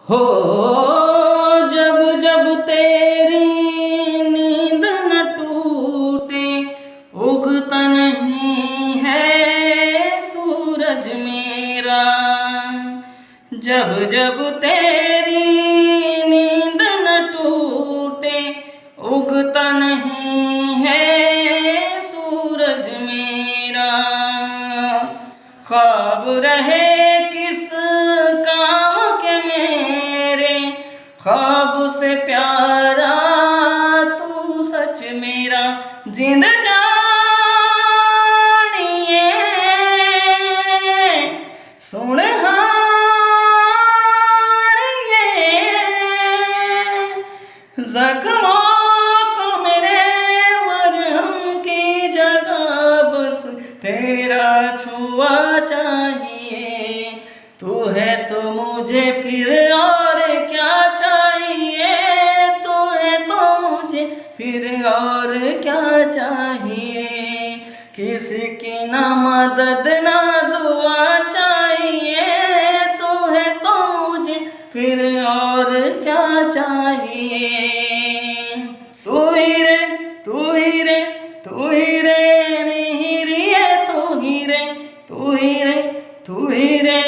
हो जब जब तेरी नींद न टूटे, उगता नहीं है सूरज मेरा। जब जब तेरी नींद न टूटे, उगता नहीं है सूरज मेरा। ख्वाब रहे किस काम के मेरे, ख्वाब से प्यारा तू सच मेरा। जिंद जानिए सुन जख्मों को मेरे मरहम की जगह बस तेरा छुआ चाहिए। तू है तो मुझे फिर और क्या चाहिए, तू है तो मुझे फिर और क्या चाहिए। किसी की ना मदद ना दुआ चाहिए, तू है तो मुझे फिर और क्या चाहिए। तू ही रे तू ही रे तू ही रे नहीं रे, तू ही रे तू ही रे तू ही रे